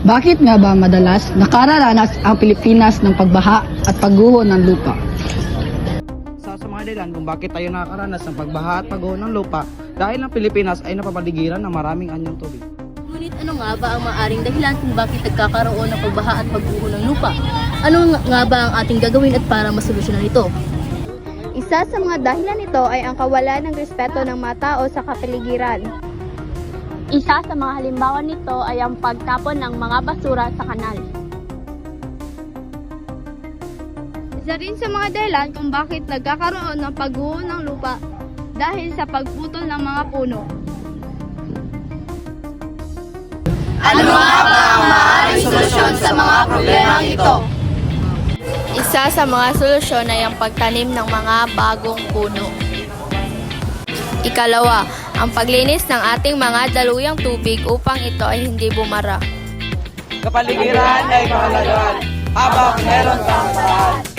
Bakit nga ba madalas nakararanas ang Pilipinas ng pagbaha at pagguho ng lupa? Sa mga dahilan kung bakit tayo nakakaranas ng pagbaha at pagguho ng lupa dahil ang Pilipinas ay napapaligiran ng maraming anyong tubig. Ngunit ano nga ba ang maaring dahilan kung bakit nagkakaroon ng pagbaha at pagguho ng lupa? Ano nga ba ang ating gagawin at para masolusyonan ito? Isa sa mga dahilan nito ay ang kawalan ng respeto ng mga tao sa kapaligiran. Isa sa mga halimbawa nito ay ang pagtapon ng mga basura sa kanal. Isa rin sa mga dahilan kung bakit nagkakaroon ng pagguho ng lupa dahil sa pagputol ng mga puno. Ano nga ba ang maaaring solusyon sa mga problemang ito? Isa sa mga solusyon ay ang pagtanim ng mga bagong puno. Ikalawa, ang paglinis ng ating mga daluyang tubig upang ito ay hindi bumara. Kapaligiran ay kahalagahan habang meron kang paraan.